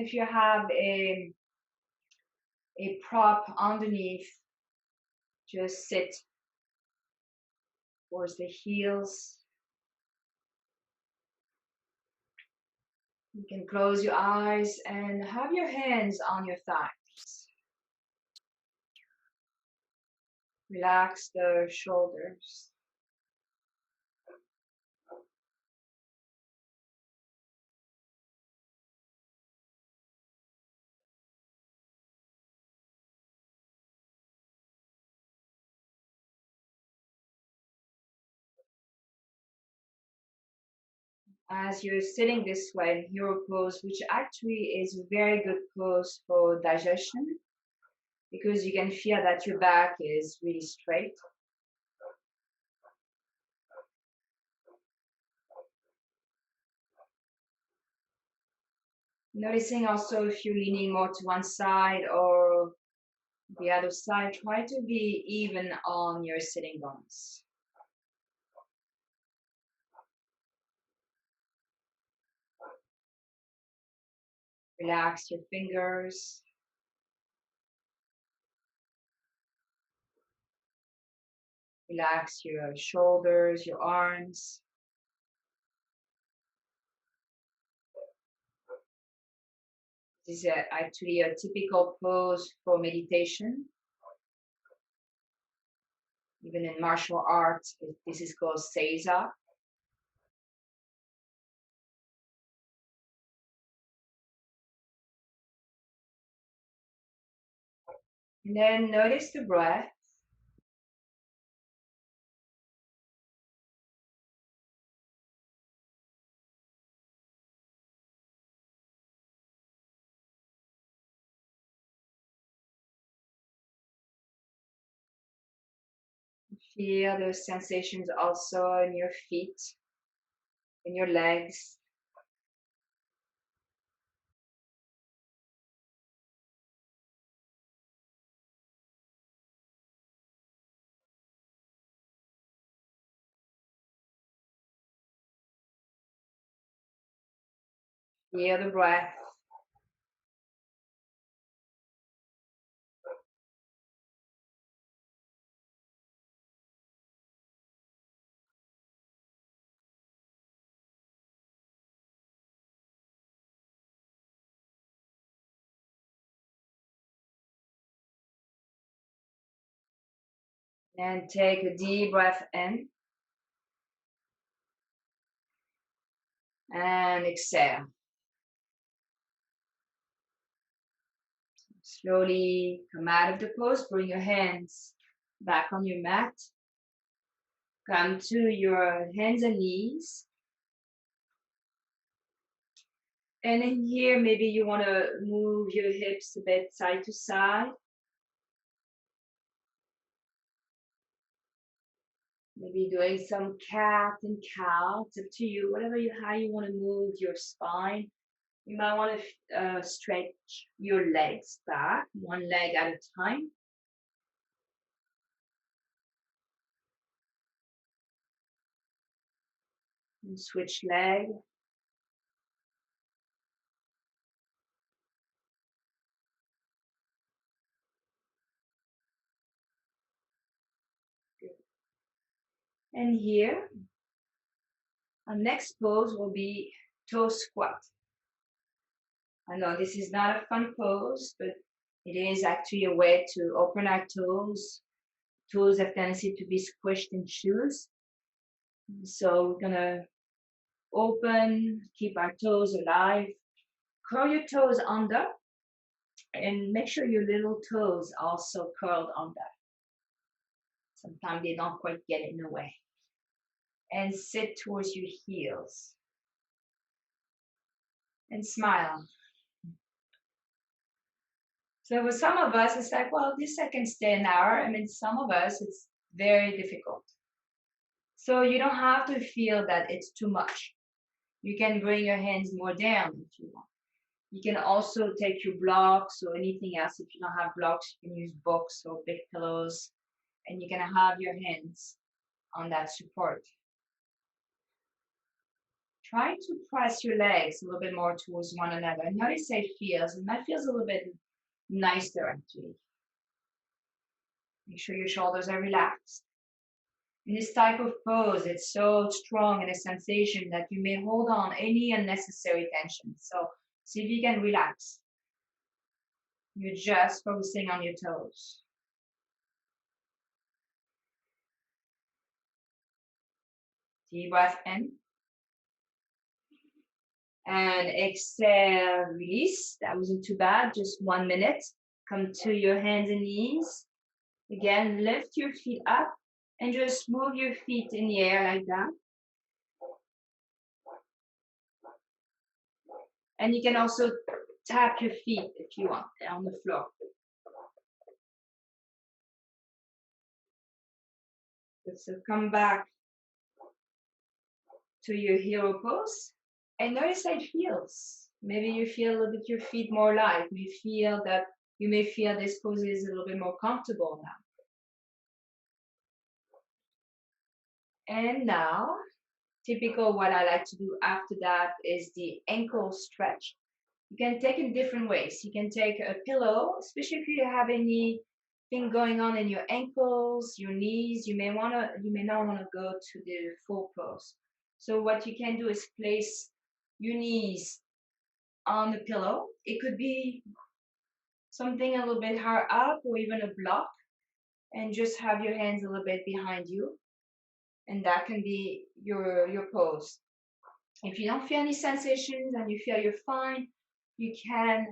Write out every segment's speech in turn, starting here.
if you have a prop underneath, just sit towards the heels. You can close your eyes and have your hands on your thighs. Relax the shoulders. As you're sitting this way in hero pose, which actually is a very good pose for digestion, because you can feel that your back is really straight. Noticing also if you're leaning more to one side or the other side, try to be even on your sitting bones. Relax your fingers. Relax your shoulders, your arms. This is actually a typical pose for meditation. Even in martial arts, this is called seiza. And then notice the breath. Feel those sensations also in your feet, in your legs. Feel the breath. And take a deep breath in. And exhale. Slowly come out of the pose. Bring your hands back on your mat. Come to your hands and knees. And in here, maybe you want to move your hips a bit side to side. Maybe doing some cat and cow. It's up to you. How you want to move your spine. You might want to stretch your legs back, one leg at a time. And switch leg. Good. And here, our next pose will be toe squat. I know this is not a fun pose, but it is actually a way to open our toes. Toes have tendency to be squished in shoes. So we're gonna open, keep our toes alive. Curl your toes under and make sure your little toes also curled under. Sometimes they don't quite get in the way. And sit towards your heels. And smile. So for some of us, it's like, well, this I can stay an hour. I mean, some of us, it's very difficult. So you don't have to feel that it's too much. You can bring your hands more down if you want. You can also take your blocks or anything else. If you don't have blocks, you can use books or big pillows, and you can have your hands on that support. try to press your legs a little bit more towards one another. Notice how it feels, and that feels a little bit nicer actually. Make sure your shoulders are relaxed. In this type of pose, it's so strong in a sensation that you may hold on any unnecessary tension. So see if you can relax. You're just focusing on your toes. Deep breath in. And exhale, release. That wasn't too bad, just 1 minute. Come to your hands and knees. Again, lift your feet up and just move your feet in the air like that. And you can also tap your feet if you want on the floor. So come back to your hero pose and notice how it feels. Maybe you feel a little bit your feet more light. You may feel this pose is a little bit more comfortable now. And now, typical what I like to do after that is the ankle stretch. You can take it different ways. You can take a pillow, especially if you have anything going on in your ankles, your knees. You may not want to go to the full pose. So what you can do is place your knees on the pillow. It could be something a little bit higher up or even a block, and just have your hands a little bit behind you. And that can be your pose. If you don't feel any sensations and you feel you're fine, you can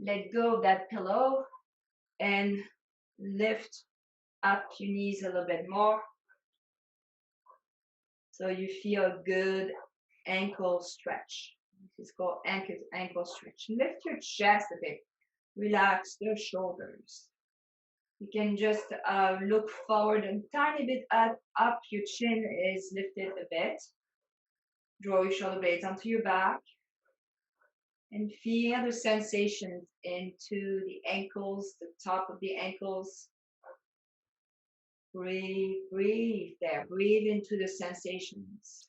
let go of that pillow and lift up your knees a little bit more. So you feel a good ankle stretch. This is called ankle stretch. Lift your chest a bit. Relax the shoulders. You can just look forward a tiny bit up. Your chin is lifted a bit. Draw your shoulder blades onto your back. And feel the sensations into the ankles, the top of the ankles. Breathe, breathe there. Breathe into the sensations.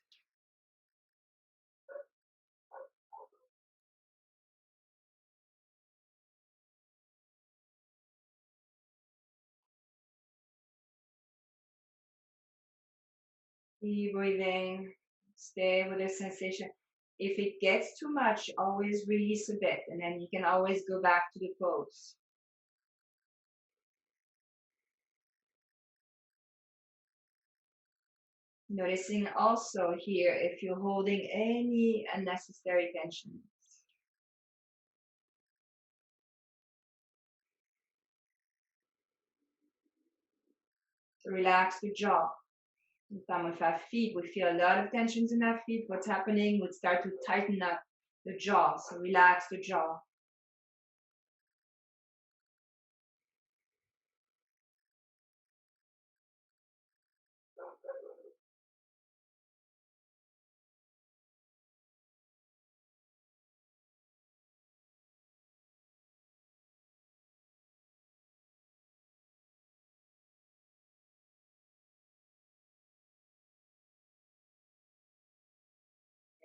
Keep breathing. Stay with the sensation. If it gets too much, always release a bit, and then you can always go back to the pose. Noticing also here if you're holding any unnecessary tensions. So relax the jaw. Sometimes with our feet, we feel a lot of tensions in our feet. What's happening? We start to tighten up the jaw. So relax the jaw.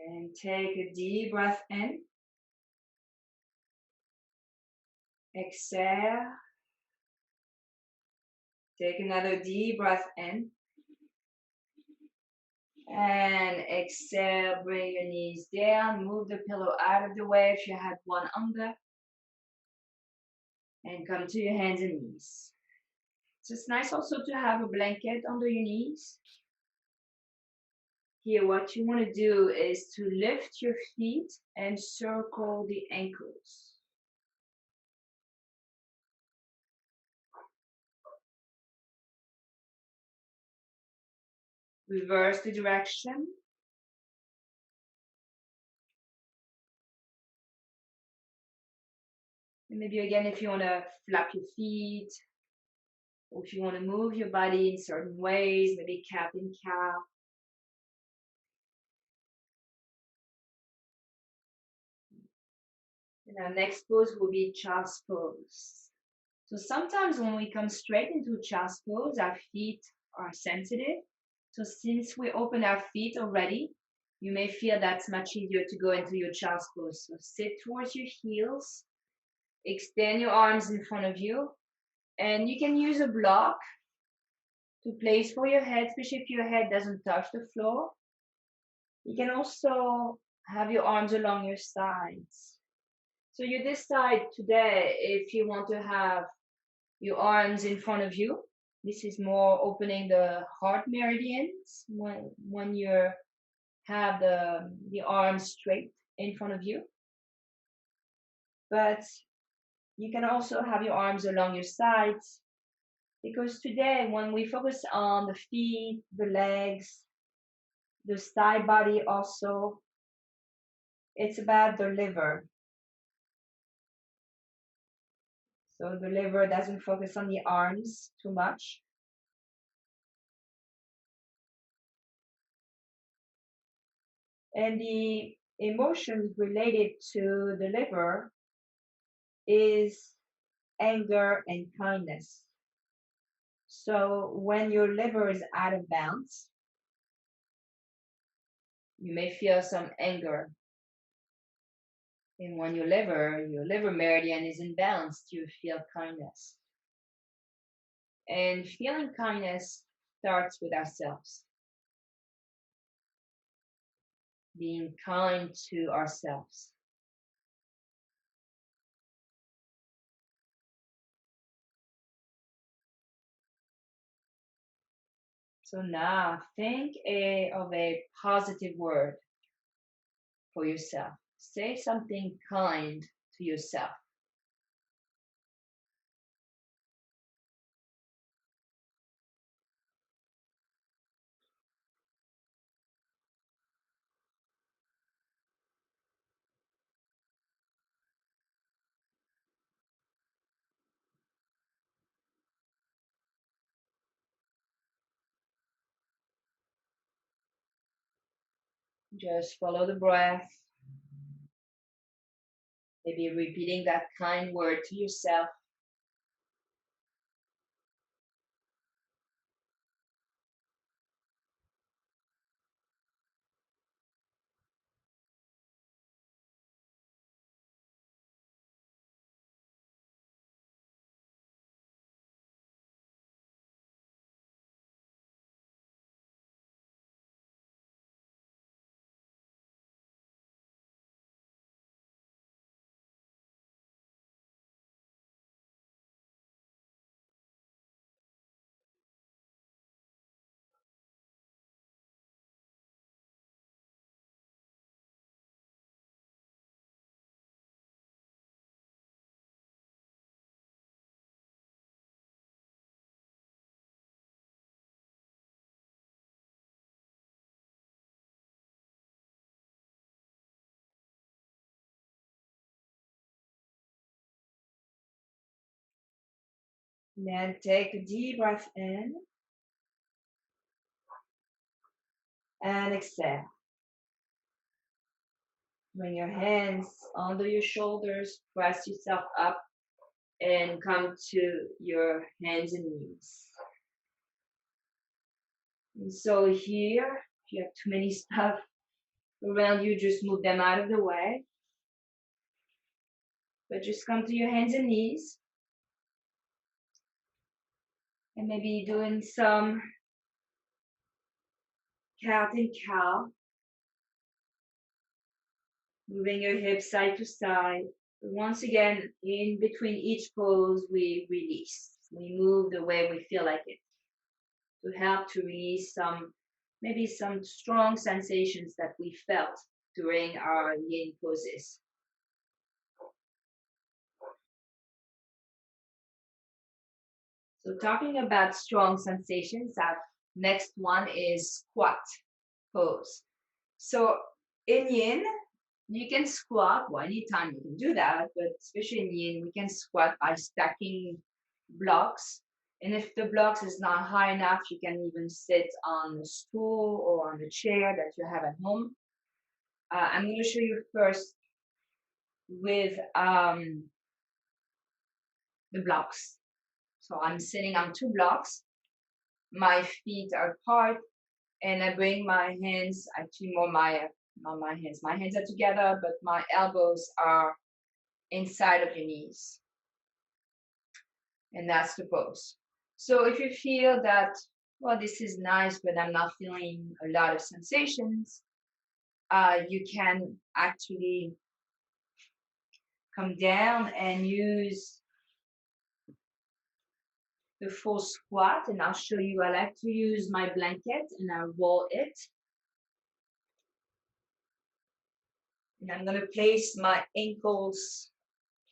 And take a deep breath in. Exhale. Take another deep breath in. And exhale, bring your knees down. Move the pillow out of the way if you had one under. And come to your hands and knees. So it's nice also to have a blanket under your knees. Here, what you want to do is to lift your feet and circle the ankles. Reverse the direction. And maybe again, if you want to flap your feet, or if you want to move your body in certain ways, maybe cap in cap. And our next pose will be child's pose. So sometimes when we come straight into child's pose, our feet are sensitive. So since we open our feet already, you may feel that's much easier to go into your child's pose. So sit towards your heels, extend your arms in front of you, and you can use a block to place for your head, especially if your head doesn't touch the floor. You can also have your arms along your sides. So you decide today if you want to have your arms in front of you. This is more opening the heart meridians when you have the arms straight in front of you. But you can also have your arms along your sides, because today when we focus on the feet, the legs, the side body also, it's about the liver. So the liver doesn't focus on the arms too much. And the emotions related to the liver is anger and kindness. So when your liver is out of balance, you may feel some anger. And when your liver meridian is in balance, you feel kindness. And feeling kindness starts with ourselves. Being kind to ourselves. So now think of a positive word for yourself. Say something kind to yourself. Just follow the breath. Maybe repeating that kind word to yourself. Then take a deep breath in and exhale. Bring your hands under your shoulders, press yourself up and come to your hands and knees. And so here, if you have too many stuff around you, just move them out of the way. But just come to your hands and knees. And maybe doing some cat and cow. Moving your hips side to side. Once again, in between each pose, we release. We move the way we feel like it, to help to release maybe some strong sensations that we felt during our yin poses. So talking about strong sensations, our next one is squat pose. So in yin, you can squat, well, anytime you can do that, but especially in yin, we can squat by stacking blocks. And if the blocks is not high enough, you can even sit on a stool or on a chair that you have at home. I'm going to show you first with the blocks. So I'm sitting on two blocks. My feet are apart And I bring my hands, actually more not my hands. My hands are together, but my elbows are inside of your knees. And that's the pose. So if you feel that, well, this is nice, but I'm not feeling a lot of sensations, you can actually come down and use the full squat. And I'll show you, I like to use my blanket and I roll it. And I'm going to place my ankles,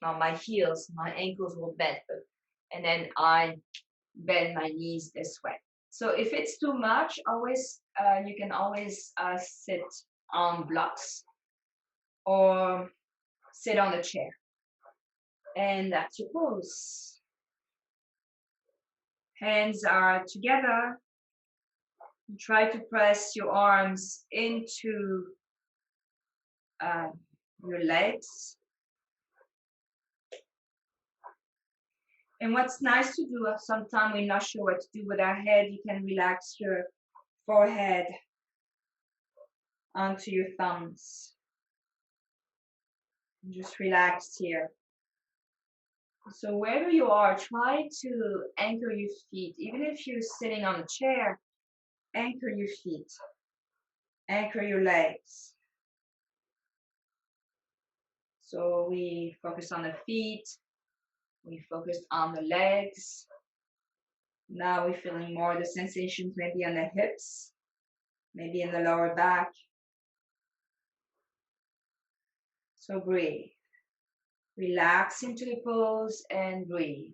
not my heels, my ankles will bend, and then I bend my knees this way. So if it's too much, always you can always sit on blocks or sit on a chair. And that's your pose. Hands are together. Try to press your arms into your legs. And what's nice to do, sometimes we're not sure what to do with our head, you can relax your forehead onto your thumbs. And just relax here. So wherever you are, try to anchor your feet. Even if you're sitting on a chair, anchor your feet. Anchor your legs. So we focus on the feet. We focus on the legs. Now we're feeling more the sensations maybe on the hips, maybe in the lower back. So breathe. Relax into the pose and breathe.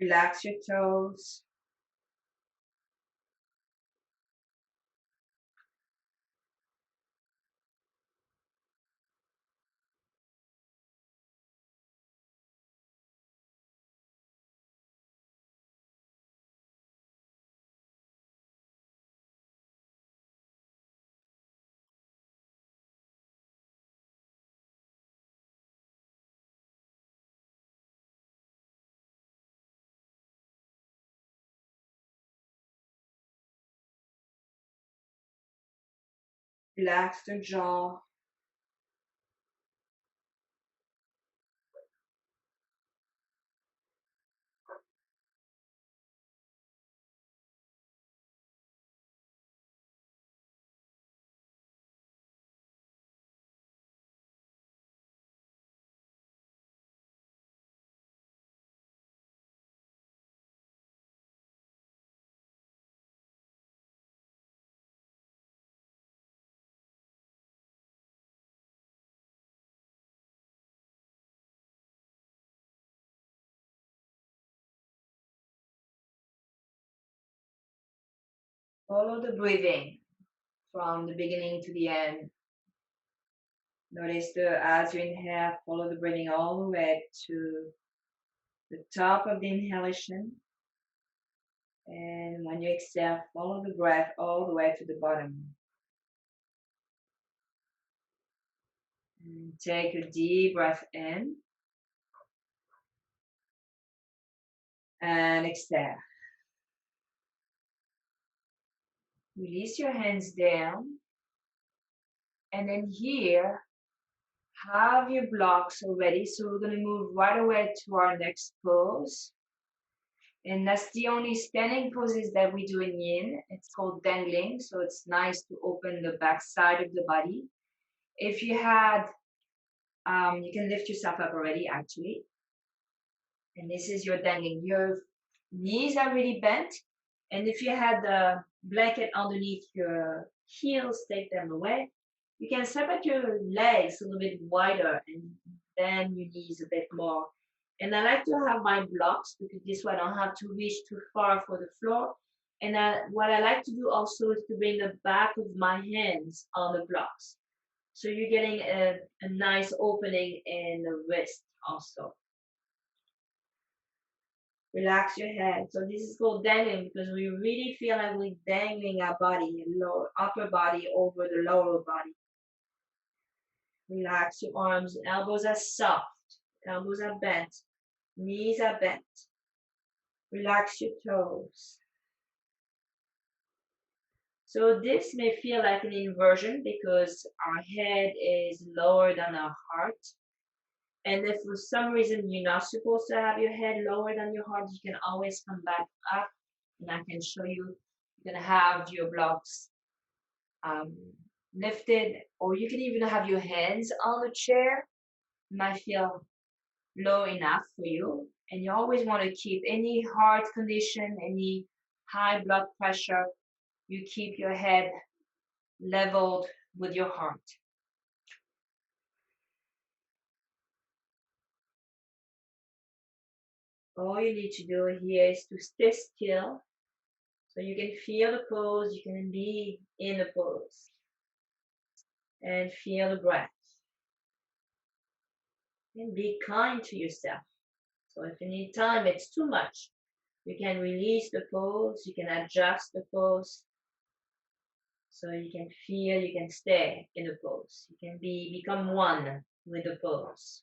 Relax your toes. Relax the jaw. Follow the breathing from the beginning to the end. Notice as you inhale, follow the breathing all the way to the top of the inhalation. And when you exhale, follow the breath all the way to the bottom. And take a deep breath in. And exhale. Release your hands down. And then here, have your blocks already. So we're going to move right away to our next pose. And that's the only standing poses that we do in yin. It's called dangling. So it's nice to open the back side of the body. If you had, you can lift yourself up already actually. And this is your dangling. Your knees are really bent. And if you had the blanket underneath your heels, take them away. You can separate your legs a little bit wider and bend your knees a bit more. And I like to have my blocks because this way I don't have to reach too far for the floor. And what I like to do also is to bring the back of my hands on the blocks. So you're getting a nice opening in the wrist also. Relax your head. So this is called dangling because we really feel like we're dangling our body, lower upper body over the lower body. Relax your arms. Elbows are soft. Elbows are bent. Knees are bent. Relax your toes. So this may feel like an inversion because our head is lower than our heart. And if for some reason you're not supposed to have your head lower than your heart, you can always come back up. And I can show you, you can have your blocks lifted, or you can even have your hands on the chair. It might feel low enough for you. And you always want to keep any heart condition, any high blood pressure, you keep your head leveled with your heart. All you need to do here is to stay still so you can feel the pose, you can be in the pose and feel the breath. And be kind to yourself. So if any time it's too much, you can release the pose, you can adjust the pose so you can feel, you can stay in the pose. You can become one with the pose.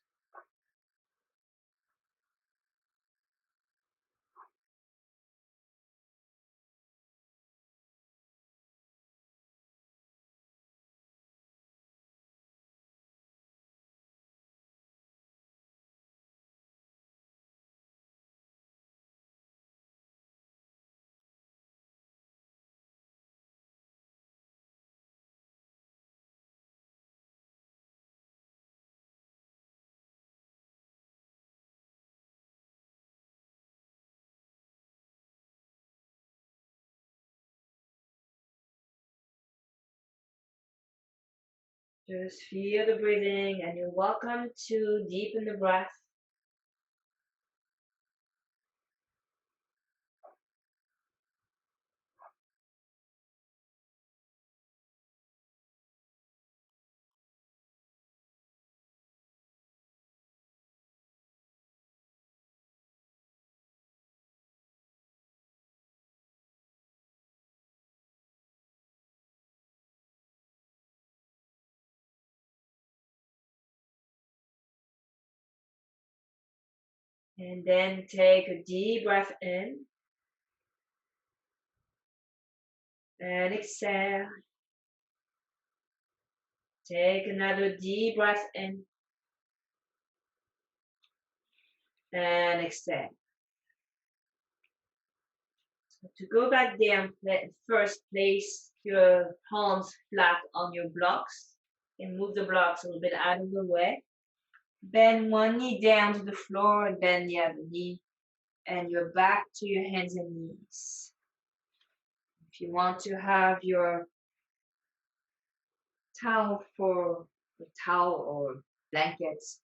Just feel the breathing and you're welcome to deepen the breath. And then take a deep breath in and exhale. Take another deep breath in and exhale. So to go back down, first place your palms flat on your blocks and move the blocks a little bit out of the way. Bend one knee down to the floor and bend the other knee, and you're back to your hands and knees. If you want to have your towel or blankets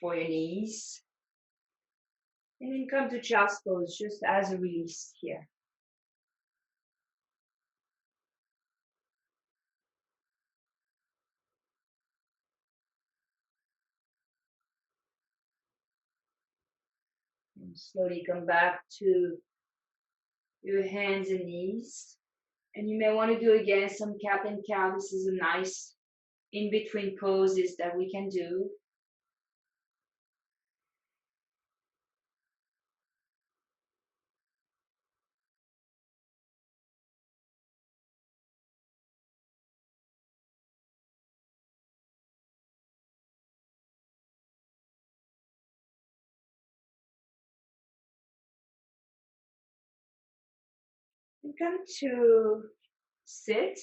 for your knees, and then come to child's pose just as a release here. And slowly come back to your hands and knees. And you may want to do again some cat and cow. This is a nice in-between poses that we can do. And come to sit.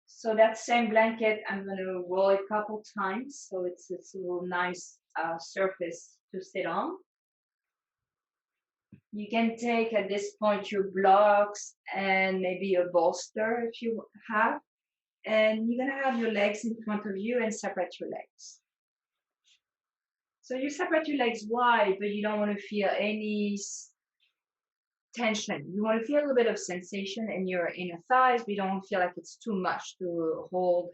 So that same blanket, I'm going to roll it a couple times. So it's a little nice surface to sit on. You can take at this point your blocks and maybe a bolster if you have. And you're going to have your legs in front of you and separate your legs. So you separate your legs wide, but you don't want to feel any tension. You want to feel a little bit of sensation in your inner thighs, but you don't feel like it's too much to hold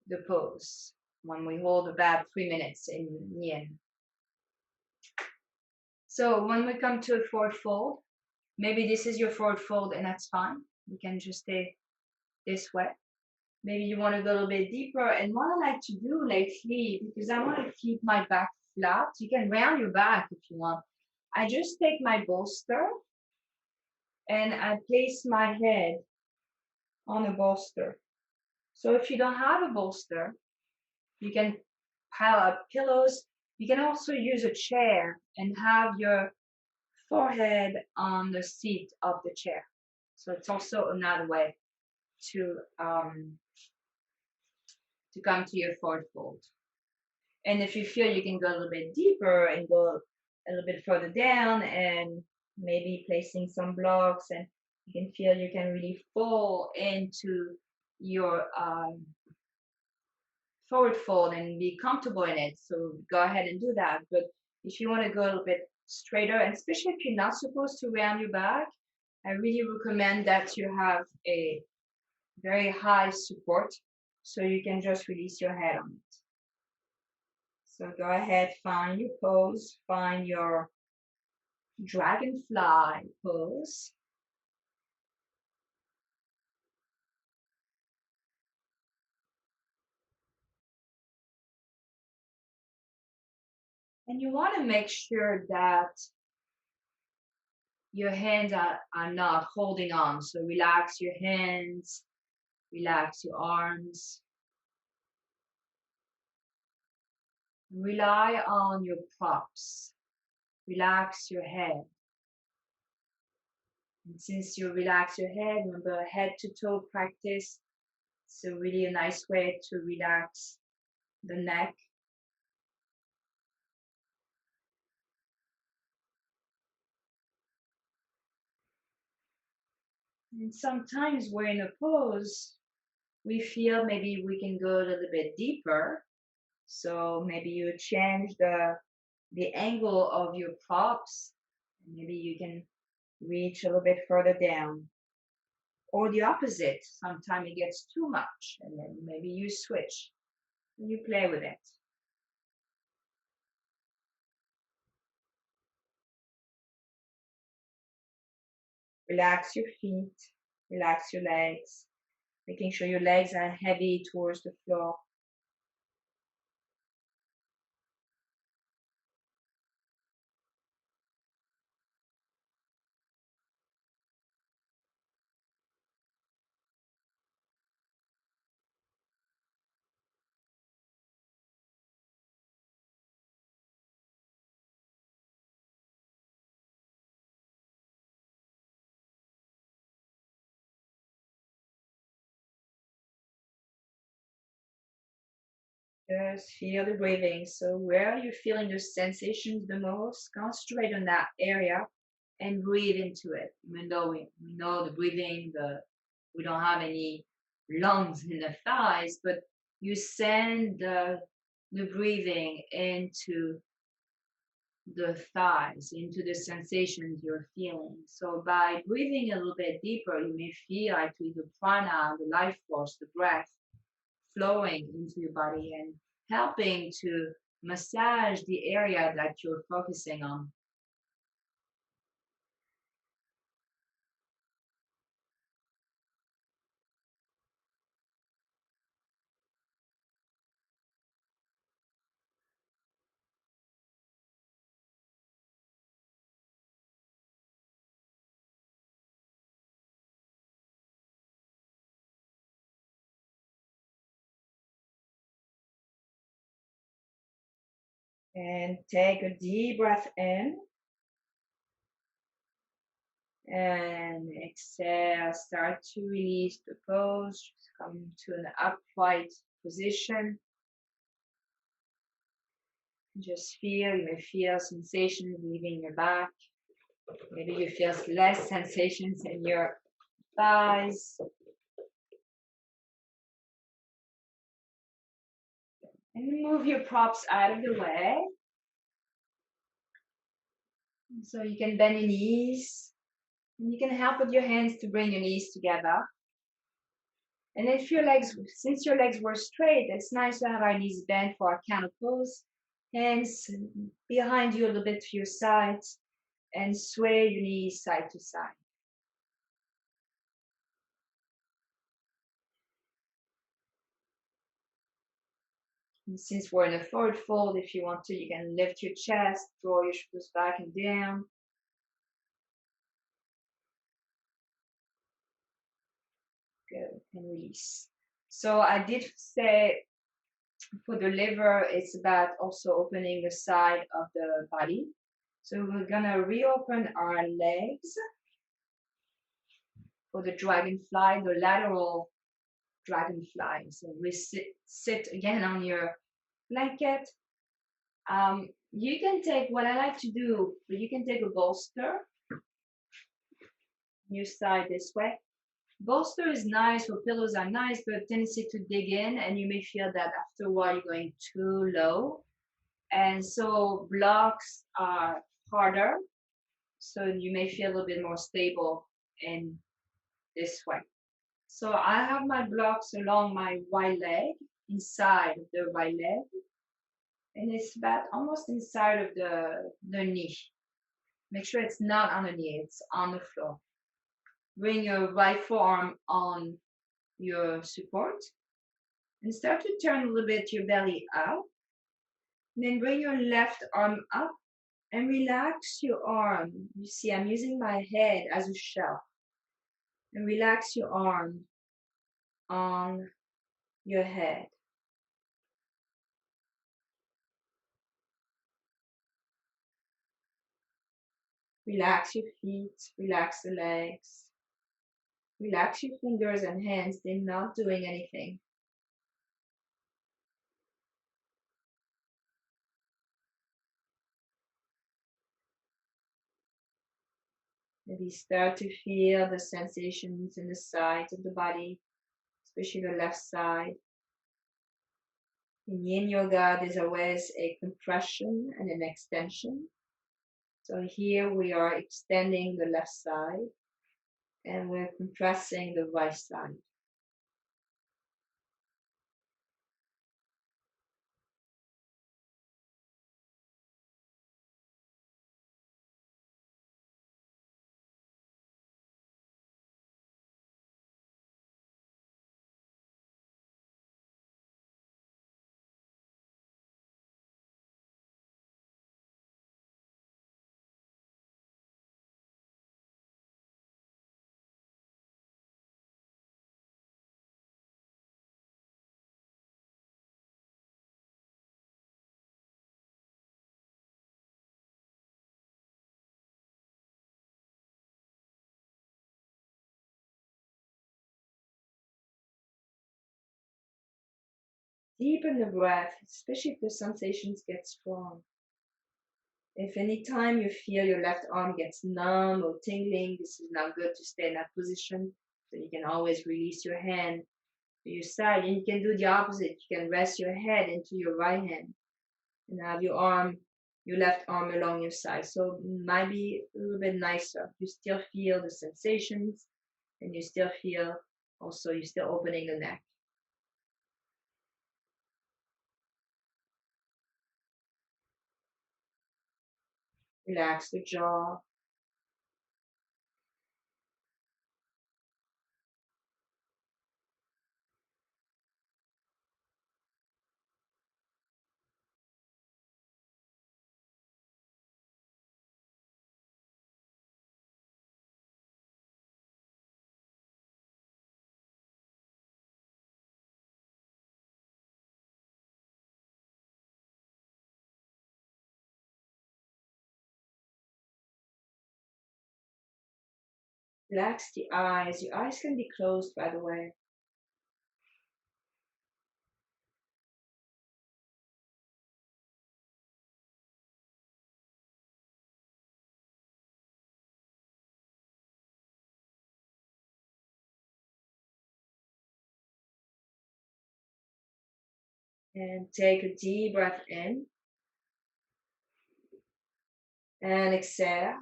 the pose when we hold about 3 minutes in yin. So when we come to a forward fold, maybe this is your forward fold and that's fine. You can just stay this way. Maybe you want to go a little bit deeper. And what I like to do lately, because I want to keep my back flat, you can round your back if you want. I just take my bolster and I place my head on a bolster. So if you don't have a bolster, you can pile up pillows. You can also use a chair and have your forehead on the seat of the chair. So it's also another way to come to your forward fold. And if you feel you can go a little bit deeper and go a little bit further down and maybe placing some blocks, and you can feel you can really fall into your forward fold and be comfortable in it. So go ahead and do that. But if you want to go a little bit straighter, and especially if you're not supposed to round your back, I really recommend that you have a very high support so you can just release your head on it. So go ahead, find your pose, find your dragonfly pose. And you want to make sure that your hands are not holding on. So relax your hands, relax your arms. Rely on your props. Relax your head. And since you relax your head, remember head to toe practice. So really a nice way to relax the neck. And sometimes we're in a pose, we feel maybe we can go a little bit deeper. So maybe you change the angle of your props. Maybe you can reach a little bit further down. Or the opposite, sometimes it gets too much, and then maybe you switch. You play with it. Relax your feet, relax your legs, making sure your legs are heavy towards the floor. Just feel the breathing. So where are you feeling the sensations the most? Concentrate on that area and breathe into it. Even though we know the breathing, we don't have any lungs in the thighs, but you send the breathing into the thighs, into the sensations you're feeling. So by breathing a little bit deeper, you may feel actually the prana, the life force, the breath flowing into your body and helping to massage the area that you're focusing on. And take a deep breath in. And exhale, start to release the pose. Just come to an upright position. Just feel, you may feel sensations leaving your back. Maybe you feel less sensations in your thighs. And move your props out of the way. So you can bend your knees. And you can help with your hands to bring your knees together. And if your legs, since your legs were straight, it's nice to have our knees bent for our counter pose. Hands behind you a little bit to your sides. and sway your knees side to side. And since we're in a forward fold, if you want to, you can lift your chest, draw your shoulders back and down. Good, and release. So I did say for the liver, it's about also opening the side of the body. So we're gonna reopen our legs for the dragonfly, the lateral dragonfly. So we sit again on your blanket. You can take, what I like to do, you can take a bolster, your side this way. Bolster is nice, or pillows are nice, but tendency to dig in, and you may feel that after a while you're going too low. And so blocks are harder, so you may feel a little bit more stable in this way. So I have my blocks along my right leg, inside of the right leg, and it's about almost inside of the knee. Make sure it's not on the knee, it's on the floor. Bring your right forearm on your support and start to turn a little bit your belly out. And then bring your left arm up and relax your arm. You see, I'm using my head as a shell. And relax your arm on your head. Relax your feet, relax the legs. Relax your fingers and hands, they're not doing anything. Maybe start to feel the sensations in the sides of the body, especially the left side. In Yin Yoga, there's always a compression and an extension. So here we are extending the left side and we're compressing the right side. Deepen the breath, especially if the sensations get strong. If any time you feel your left arm gets numb or tingling, this is not good to stay in that position. So you can always release your hand to your side, and you can do the opposite. You can rest your head into your right hand and have your left arm along your side. So it might be a little bit nicer. You still feel the sensations, and you still feel also you're still opening the neck. Relax the jaw. Relax the eyes. Your eyes can be closed, by the way. And take a deep breath in. And exhale.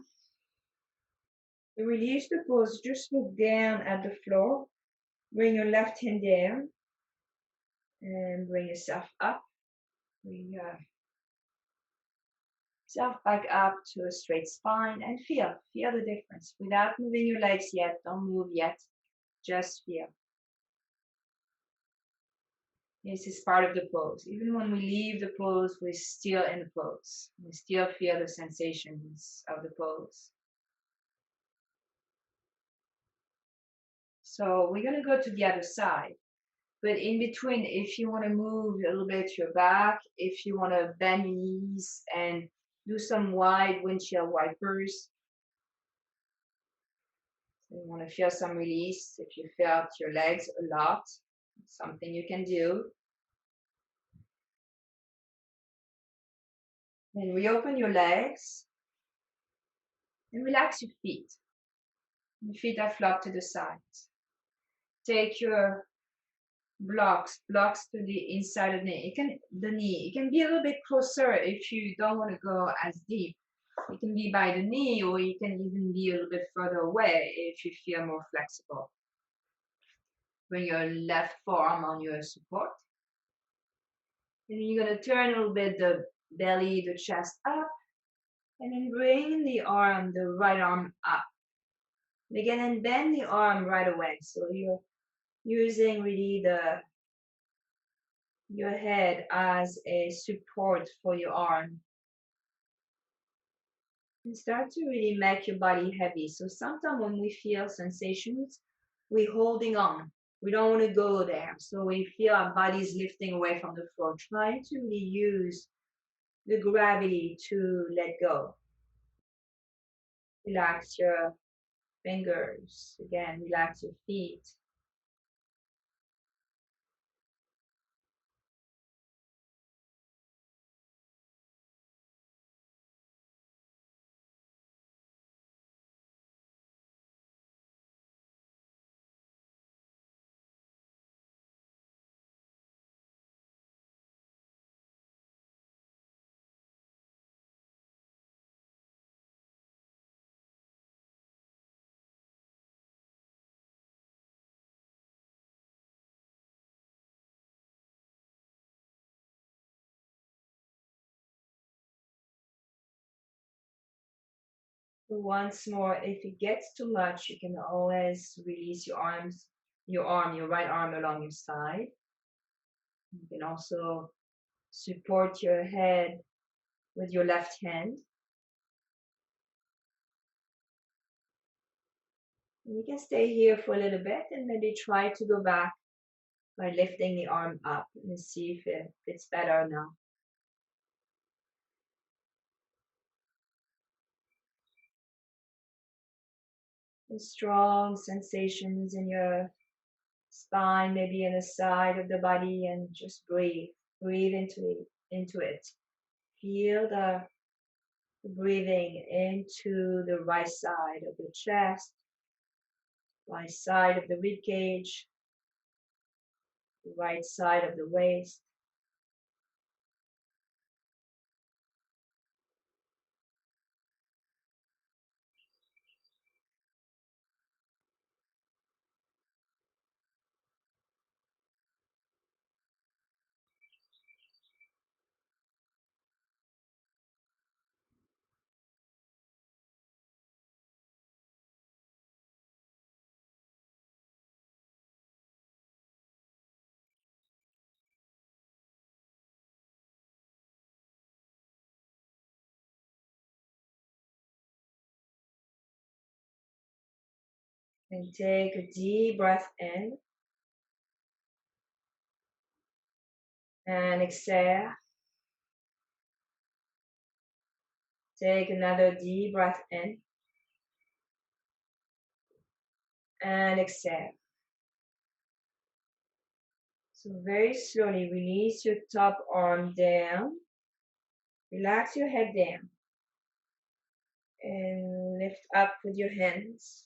To release the pose, just look down at the floor. Bring your left hand down. And bring yourself up. We yourself back up to a straight spine and feel the difference. Without moving your legs yet, don't move yet, just feel. This is part of the pose. Even when we leave the pose, we're still in the pose. We still feel the sensations of the pose. So we're going to go to the other side. But in between, if you want to move a little bit your back, if you want to bend your knees and do some wide windshield wipers, so you want to feel some release. If you felt your legs a lot, it's something you can do. Then reopen your legs and relax your feet. Your feet are flopped to the sides. Take your blocks to the inside of the knee. It can be a little bit closer if you don't want to go as deep. It can be by the knee, or you can even be a little bit further away if you feel more flexible. Bring your left forearm on your support. And you're going to turn a little bit the belly, the chest up. And then bring the right arm up. Again, and bend the arm right away. So you're using really your head as a support for your arm. And start to really make your body heavy. So sometimes when we feel sensations, we're holding on. We don't want to go there. So we feel our bodies lifting away from the floor. Try to really use the gravity to let go. Relax your fingers. Again, relax your feet. Once more, if it gets too much, you can always release your right arm along your side. You can also support your head with your left hand. And you can stay here for a little bit and maybe try to go back by lifting the arm up and see if it's better now. And strong sensations in your spine, maybe in the side of the body, and just breathe. Breathe into it. Feel the breathing into the right side of the chest, right side of the rib cage, the right side of the waist. And take a deep breath in and exhale. Take another deep breath in and exhale. So very slowly release your top arm down. Relax your head down. And lift up with your hands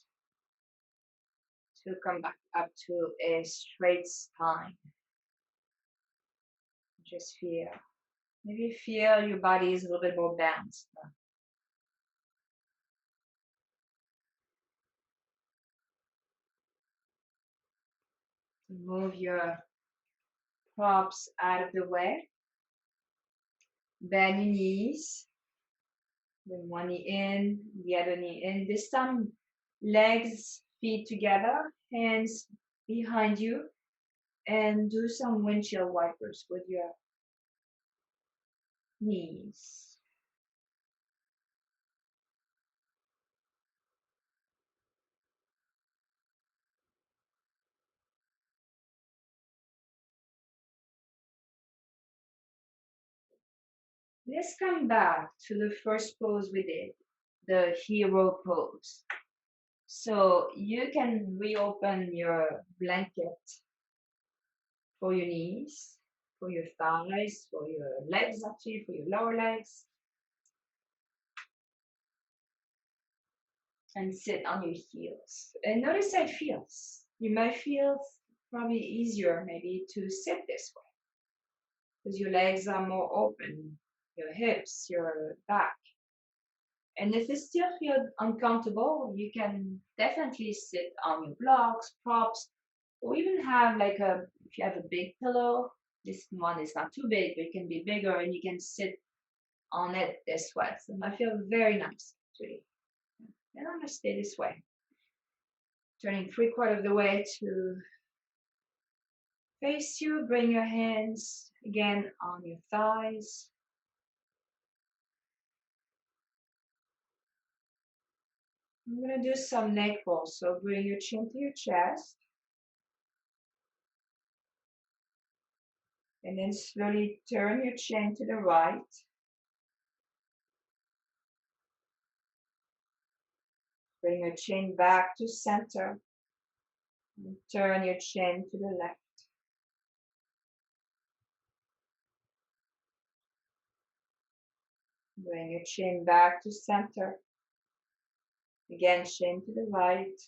to come back up to a straight spine. Just feel. Maybe feel your body is a little bit more balanced. Move your props out of the way. Bend your knees. Bring one knee in, the other knee in. This time, legs, feet together, hands behind you, and do some windshield wipers with your knees. Let's come back to the first pose we did, the hero pose. So you can reopen your blanket for your knees, for your thighs, for your legs actually, for your lower legs. And sit on your heels. And notice how it feels. You might feel probably easier maybe to sit this way because your legs are more open, your hips, your back. And if it still feels uncomfortable, you can definitely sit on your blocks, props, or even have like if you have a big pillow, this one is not too big, but it can be bigger and you can sit on it this way. So it might feel very nice actually. And I'm gonna stay this way. Turning 3/4 of the way to face you. Bring your hands again on your thighs. I'm going to do some neck rolls. So bring your chin to your chest. And then slowly turn your chin to the right. Bring your chin back to center. And turn your chin to the left. Bring your chin back to center. Again, chin to the right.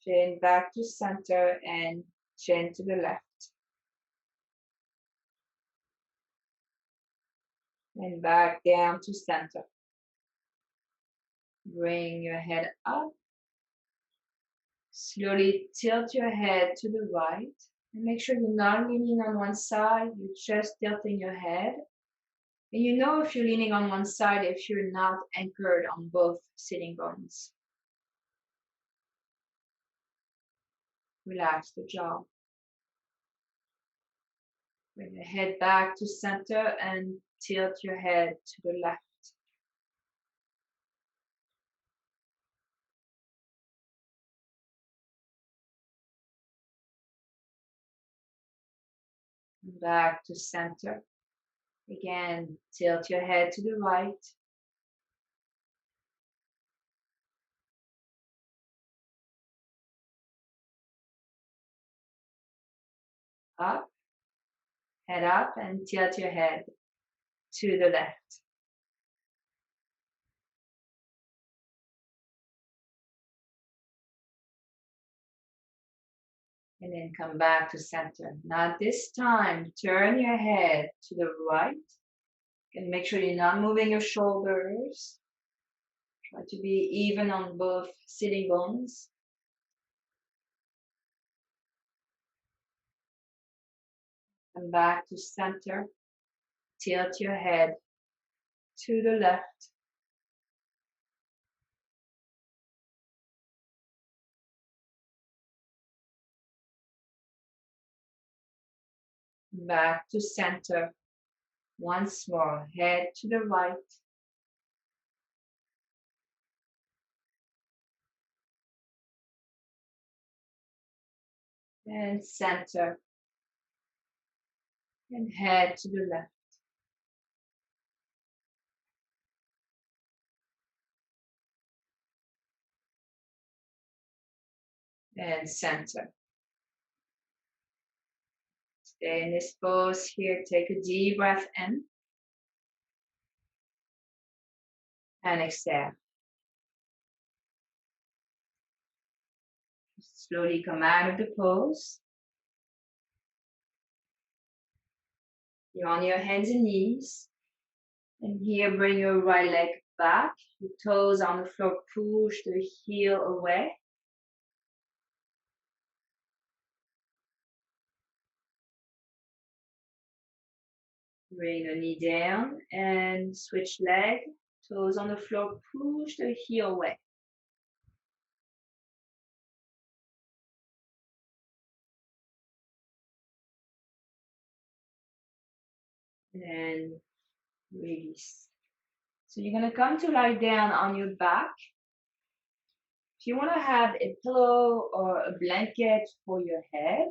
Chin back to center and chin to the left. And back down to center. Bring your head up. Slowly tilt your head to the right. And make sure you're not leaning on one side, you're just tilting your head. And you know if you're leaning on one side if you're not anchored on both sitting bones. Relax the jaw. Bring your head back to center and tilt your head to the left. Back to center. Again, tilt your head to the right. Up, head up, and tilt your head to the left. And then come back to center. Now this time, turn your head to the right. And make sure you're not moving your shoulders. Try to be even on both sitting bones. Come back to center. Tilt your head to the left. Back to center. Once more, head to the right. And center. And head to the left. And center. Stay in this pose here. Take a deep breath in. And exhale. Slowly come out of the pose. You're on your hands and knees. And here, bring your right leg back. Your toes on the floor, push the heel away. Bring the knee down and switch leg. Toes on the floor, push the heel away. And release. So you're gonna come to lie down on your back. If you wanna have a pillow or a blanket for your head,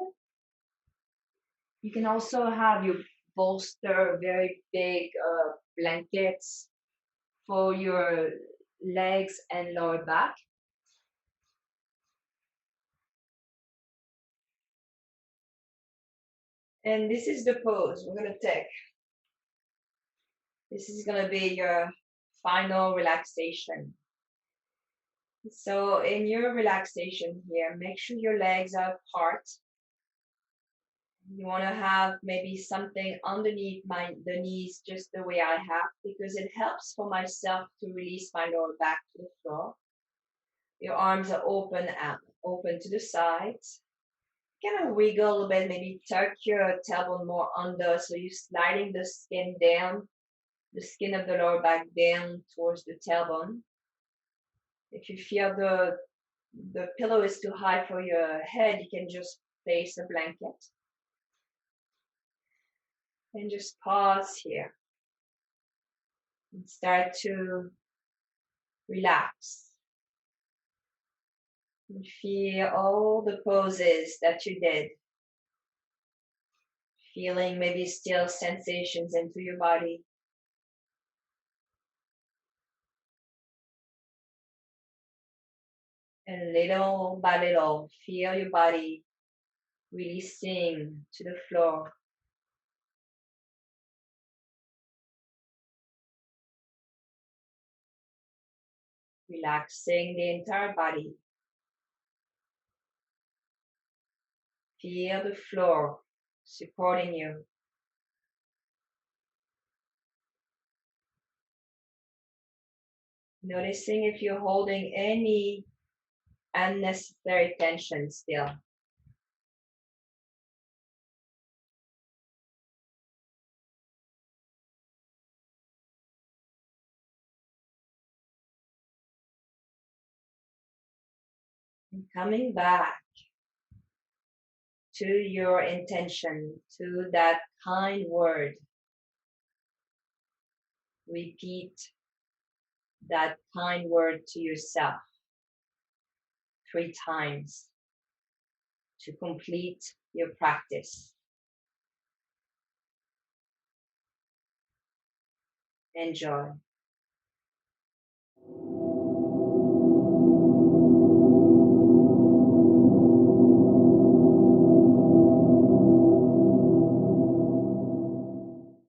you can also have your bolster, very big blankets for your legs and lower back. And this is the pose we're gonna take. This is gonna be your final relaxation. So in your relaxation here, make sure your legs are apart. You want to have maybe something underneath the knees just the way I have, because it helps for myself to release my lower back to the floor. Your arms are open to the sides. Kind of wiggle a little bit, maybe tuck your tailbone more under, so you're sliding the skin down, the skin of the lower back down towards the tailbone. If you feel the pillow is too high for your head, you can just place a blanket. And just pause here and start to relax. And feel all the poses that you did. Feeling maybe still sensations into your body. And little by little, feel your body releasing to the floor. Relaxing the entire body. Feel the floor supporting you. Noticing if you're holding any unnecessary tension still. And coming back to your intention, to that kind word. Repeat that kind word to yourself 3 times to complete your practice. Enjoy.